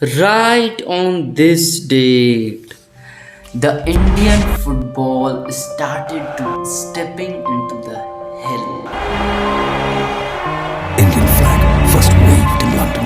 Right on this date, the Indian football started to stepping into the hill. Indian flag first waved in London.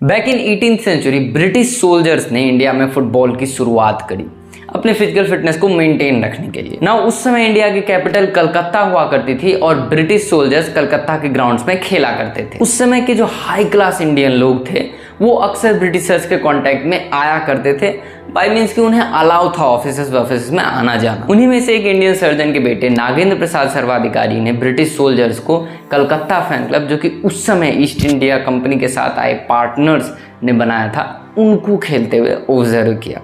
Back in 18th century British soldiers ने India में football की शुरुआत करी अपने physical fitness को maintain रखने के लिए। ना उस समय इंडिया की कैपिटल कलकत्ता हुआ करती थी और ब्रिटिश सोल्जर्स कलकत्ता के ग्राउंड्स में खेला करते थे। उस समय के जो हाई क्लास इंडियन लोग थे वो अक्सर ब्रिटिशर्स के कांटेक्ट में आया करते थे, बाय मीन्स कि उन्हें अलाउ था ऑफिस में आना जाना। उन्हीं में से एक इंडियन सर्जन के बेटे नागेंद्र प्रसाद सर्वाधिकारी ने ब्रिटिश सोल्जर्स को कलकत्ता फैन क्लब, जो कि उस समय ईस्ट इंडिया कंपनी के साथ आए पार्टनर्स ने बनाया था, उनको खेलते हुए ऑब्जर्व किया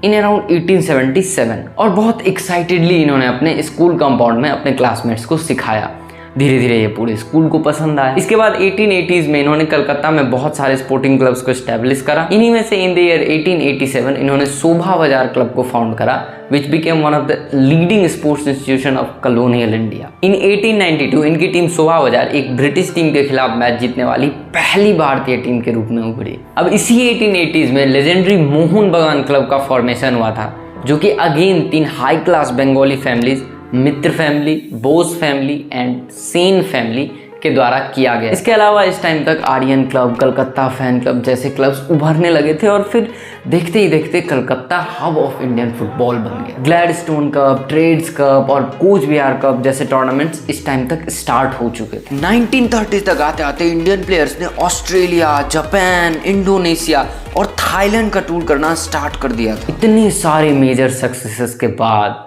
इन अराउंड 1877। और बहुत एक्साइटेडली इन्होंने अपने स्कूल कंपाउंड में अपने क्लासमेट्स को सिखाया। धीरे धीरे ये पूरे स्कूल को पसंद आया। इसके बाद 1880s में इन्होंने कलकत्ता में बहुत सारे स्पोर्टिंग क्लब्स को एस्टेब्लिश करा। इन्हीं में से इन द ईयर 1887 इन्होंने शोभा बाजार क्लब को फाउंड करा, which became one of the leading sports institution of colonial India. In 1892 इनकी टीम शोभा बाजार एक ब्रिटिश टीम के खिलाफ मैच जीतने वाली पहली भारतीय टीम के रूप में उभरी। अब इसी 1880s में लेजेंडरी मोहन बगान क्लब का फॉर्मेशन हुआ था, जो कि again 3 high class Bengali families, Mitra family, Bose family and Sen family के द्वारा किया गया। इसके अलावा इस टाइम तक Aryan club, Calcutta fan club जैसे क्लब्स उभरने लगे थे और फिर देखते ही देखते Calcutta hub of Indian football बन गया। ग्लैडस्टोन कप, ट्रेड्स कप और कोच बिहार कप जैसे टूर्नामेंट्स इस टाइम तक स्टार्ट हो चुके थे। 1930 तक आते आते इंडियन प्लेयर्स ने ऑस्ट्रेलिया, जापान, इंडोनेशिया और थाईलैंड का टूर करना स्टार्ट कर दिया था। इतनी सारी मेजर सक्सेसेस के बाद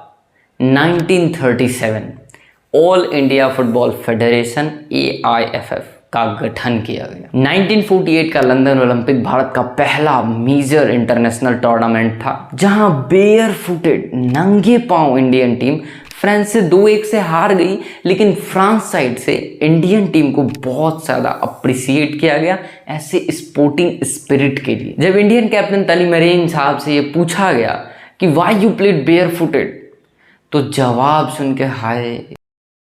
1937 all India football federation AIFF का गठन किया गया। 1948 का लंदन ओलंपिक भारत का पहला मेजर इंटरनेशनल टूर्नामेंट था, जहां बेयर फुटेड नंगे पांव इंडियन टीम फ्रांस से 2-1 से हार गई, लेकिन फ्रांस साइड से इंडियन टीम को बहुत ज़्यादा अप्रिसिएट किया गया ऐसे स्पोर्टिंग स्पिरिट के लिए। जब इंडियन कैप्टन तलीमरेन साहब से ये पूछा गया कि why you played bare footed, तो जवाब सुन के हाय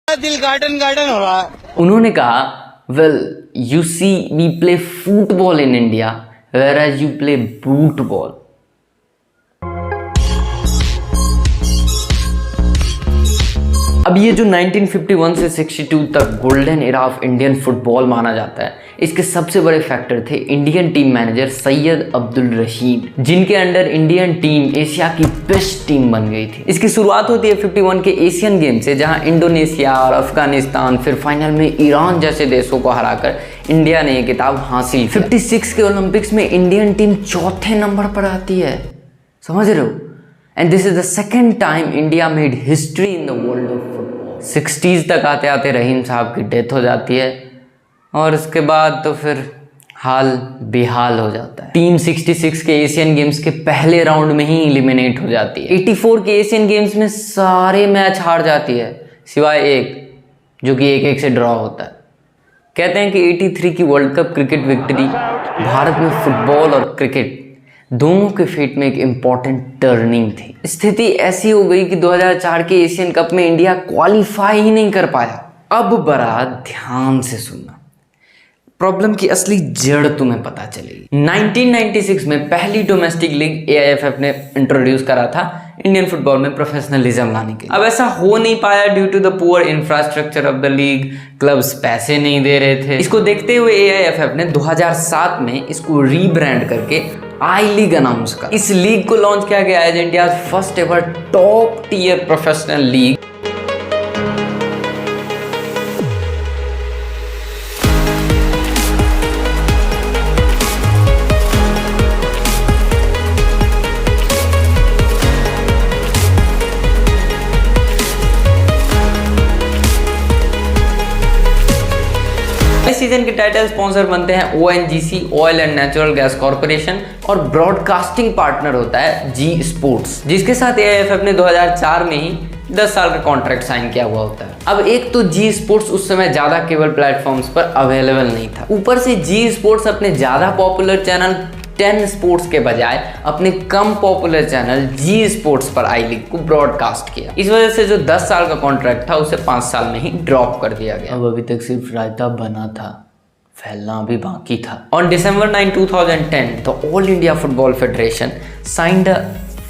दिल गार्डन गार्डन हो रहा है। उन्होंने कहा, well you see we play football in India whereas you play boot ball. अब ये जो 1951 से 62 तक golden era of Indian football माना जाता है, इसके सबसे बड़े फैक्टर थे Indian team manager Syed Abdul Rashid, जिनके अंडर इंडियन टीम एशिया की बेस्ट टीम बन गई थी। इसकी शुरुआत होती है 51 के एशियन गेम से, जहां इंडोनेशिया और अफगानिस्तान, फिर फाइनल में ईरान जैसे देशों को हराकर इंडिया ने ये किताब हासिल की। 56 के ओलंपिक्स में इंडियन टीम चौथे नंबर पर आती है, समझ रहे हो? And this is the second time India made history in the world of football. 60s तक आते आते रहीम साहब की डेथ हो जाती है और उसके बाद तो फिर हाल बेहाल हो जाता है। टीम 66 के एशियन गेम्स के पहले राउंड में ही एलिमिनेट हो जाती है। 84 के एशियन गेम्स में सारे मैच हार जाती है सिवाय एक, जो कि 1-1 से ड्रॉ होता है। कहते हैं कि 83 की world cup cricket victory Bharat में फुटबॉल और क्रिकेट दोनों के फेट में एक इम्पॉर्टेंट टर्निंग थी। स्थिति ऐसी हो गई कि 2004 के एशियन कप में इंडिया क्वालिफाई ही नहीं कर पाया। अब बड़ा ध्यान से सुनना, प्रॉब्लम की असली जड़ तुम्हें पता चलेगी। 1996 में पहली डोमेस्टिक लीग AIFF ने इंट्रोड्यूस करा था इंडियन फुटबॉल में प्रोफेशनलिज्म लाने के लिए। अब ऐसा हो नहीं पाया due to the poor infrastructure of the league, clubs पैसे नहीं दे रहे थे। इसको देखते हुए AIFF ने 2007 में इसको रीब्रांड करके आई लीग अनाउंस करा। इस लीग को लॉन्च किया गया as India first ever top tier professional league. Season के टाइटल स्पॉन्सर बनते हैं ONGC oil and natural gas corporation और ब्रॉडकास्टिंग पार्टनर होता है जी स्पोर्ट्स, जिसके साथ AIFF ने 2004 में ही 10 साल का कॉन्ट्रैक्ट साइन किया हुआ होता है। अब एक तो जी स्पोर्ट्स उस समय ज्यादा केबल प्लेटफॉर्म्स पर अवेलेबल नहीं था, ऊपर से जी स्पोर्ट्स अपने ज्यादा पॉपुलर चैनल 10 स्पोर्ट्स के बजाय अपने कम पॉपुलर चैनल जी स्पोर्ट्स पर आई लीग को ब्रॉडकास्ट किया। इस वजह से जो 10 साल का कॉन्ट्रैक्ट था उसे 5 साल में ही ड्रॉप कर दिया गया। अब अभी तक सिर्फ रायता बना था, फैलना अभी बाकी था। On December 9, 2010 the all India football federation signed a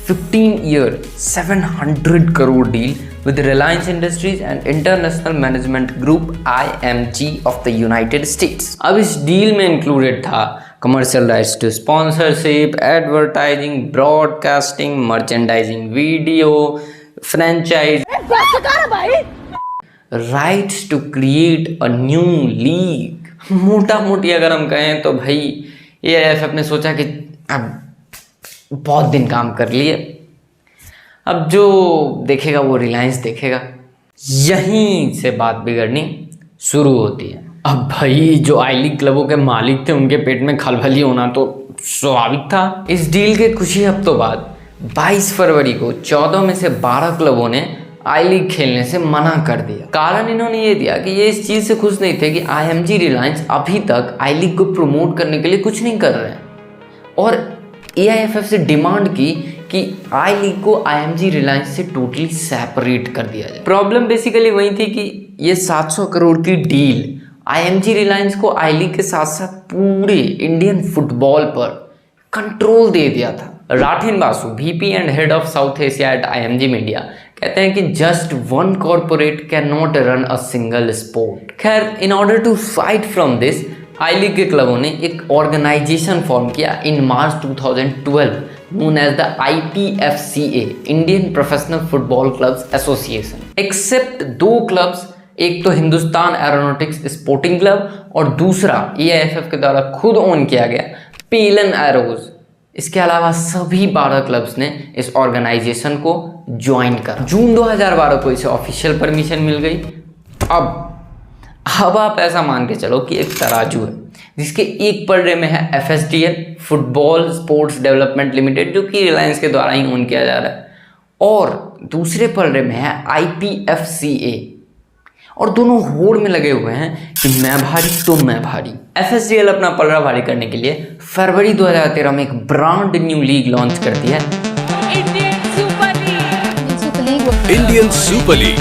15-year 700 crore deal with Reliance Industries and International Management Group IMG of the United States। अब इस डील में इंक्लूडेड था commercial rights to sponsorship, advertising, broadcasting, merchandising, video, franchise, rights to create a new league. मोटा मोटी अगर हम कहें तो भाई AIFF ने सोचा कि अब बहुत दिन काम कर लिए, अब जो देखेगा वो रिलायंस देखेगा। यहीं से बात बिगड़नी शुरू होती है। अब भाई जो आई लीग क्लबों के मालिक थे उनके पेट में खलबली होना तो स्वाभाविक था। इस डील के कुछ ही हफ्तों बाद 22 फरवरी को 14 में से 12 क्लबों ने आई लीग खेलने से मना कर दिया। कारण इन्होंने ये दिया कि ये इस चीज़ से खुश नहीं थे कि IMG रिलायंस अभी तक आई लीग को प्रमोट करने के लिए कुछ नहीं कर रहे हैं, और AIFF से डिमांड की कि आई लीग को IMG रिलायंस से टोटली सेपरेट कर दिया जाए। प्रॉब्लम बेसिकली वही थी कि ये 700 करोड़ की डील IMG रिलायंस को आई लीग के साथ साथ पूरे इंडियन फुटबॉल पर कंट्रोल दे दिया था। Rathin Basu, VP and head of South Asia at IMG media, कहते हैं कि just one corporate can not run a single sport. खैर, in order to fight from this, I League के क्लबों ने एक ऑर्गेनाइजेशन फॉर्म किया in March 2012 known as the IPFCA, Indian professional football clubs association. Except 2 clubs, एक तो Hindustan aeronautics sporting club और दूसरा AIFF के द्वारा खुद ओन किया गया पेलन एरोज। इसके अलावा सभी 12 क्लब्स ने इस ऑर्गेनाइजेशन को ज्वाइन करा। जून 2012 को इसे ऑफिशियल परमिशन मिल गई। अब आप ऐसा मान के चलो कि एक तराजू है जिसके एक पलड़े में है FSDL, football sports development limited, जो कि रिलायंस के द्वारा ही ओन किया जा रहा है, और दूसरे पलड़े में है IPFCA, और दोनों होड़ में लगे हुए हैं कि मैं भारी तो मैं भारी। FSDL अपना पलड़ा भारी करने के लिए फरवरी 2013 में एक ब्रांड न्यू लीग लॉन्च करती है, Indian Super League।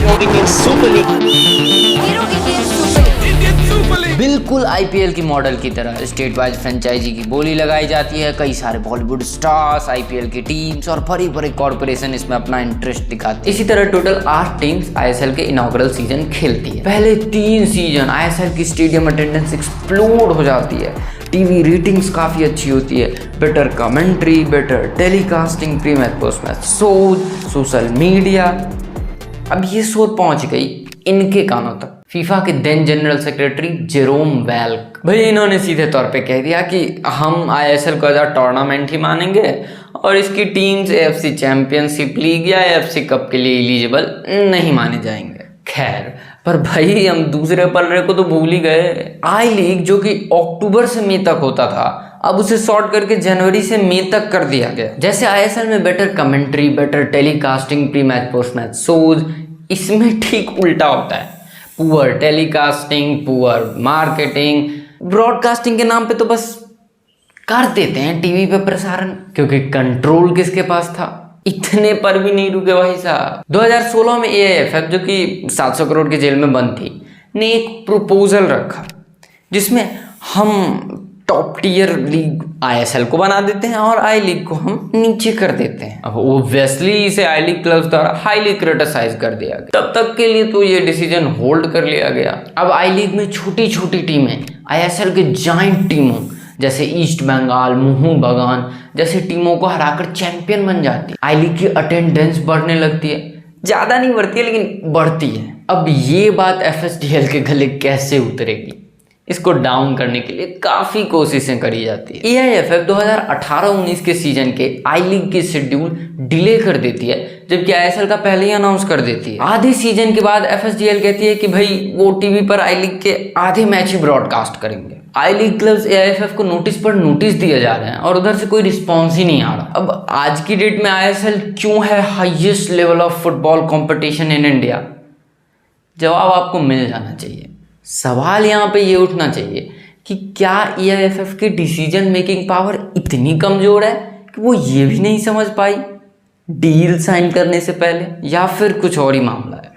बिल्कुल IPL की मॉडल की तरह स्टेट वाइज फ्रेंचाइजी की बोली लगाई जाती है। कई सारे बॉलीवुड स्टार्स, IPL की टीम्स और बड़े बड़े कॉर्पोरेशन इसमें अपना इंटरेस्ट दिखाते हैं। इसी तरह टोटल 8 टीम्स ISL के इनॉग्रल सीजन खेलती है। पहले 3 सीजन ISL की स्टेडियम अटेंडेंस एक्सप्लोड हो जाती है, टीवी रेटिंग्स काफ़ी अच्छी होती है, better commentary, better telecasting, pre match post match shows, social media. अब ये शोध पहुंच गई इनके कानों तक। फीफा के then general secretary Jerome Valcke, भाई इन्होंने सीधे तौर पे कह दिया कि हम ISL को एज टूर्नामेंट ही मानेंगे और इसकी टीम्स AFC चैंपियनशिप लीग या AFC कप के लिए एलिजिबल नहीं माने जाएंगे। खैर, पर भाई हम दूसरे पलड़े को तो भूल ही गए। आई लीग जो कि अक्टूबर से मई तक होता था, अब उसे शॉर्ट करके जनवरी से मई तक कर दिया गया। जैसे ISL में better commentary, better telecasting, pre match post match shows, इसमें ठीक उल्टा होता है। Poor telecasting, poor marketing, broadcasting के नाम पे तो बस कर देते हैं टीवी पे प्रसारण, क्योंकि कंट्रोल किसके पास था। इतने पर भी नहीं रुके भाई साहब। 2016 में AIFF, जो कि 700 करोड़ की जेल में बंद थी, ने एक प्रपोजल रखा जिसमें हम टॉप टियर लीग ISL को बना देते हैं और आई लीग को हम नीचे कर देते हैं। अब ऑब्वियसली इसे आई लीग क्लब्स द्वारा हाईली क्रिटिसाइज कर दिया गया। तब तक के लिए तो ये डिसीजन होल्ड कर लिया गया। अब आई लीग में छोटी छोटी टीमें ISL के जाइंट टीमों जैसे ईस्ट बंगाल, मोहन बगान जैसे टीमों को हराकर चैंपियन बन जाती है। आई लीग की अटेंडेंस बढ़ने लगती है, ज़्यादा नहीं बढ़ती है लेकिन बढ़ती है। अब ये बात FSDL के गले कैसे उतरेगी, इसको डाउन करने के लिए काफ़ी कोशिशें करी जाती है। AIFF 2018-19 के सीजन के आई लीग की शेड्यूल डिले कर देती है, जबकि ISL का पहले ही अनाउंस कर देती है। आधे सीजन के बाद FSDL कहती है कि भाई वो टीवी पर आई लीग के आधे मैच ही ब्रॉडकास्ट करेंगे। आई लीग क्लब्स AIFF को नोटिस पर नोटिस दिए जा रहे हैं और उधर से कोई रिस्पॉन्स ही नहीं आ रहा। अब आज की डेट में ISL क्यों है highest level of football competition in India? जवाब आपको मिल जाना चाहिए। सवाल यहाँ पे ये उठना चाहिए कि क्या AIFF की डिसीजन मेकिंग पावर इतनी कमजोर है कि वो ये भी नहीं समझ पाई डील साइन करने से पहले, या फिर कुछ और ही मामला है।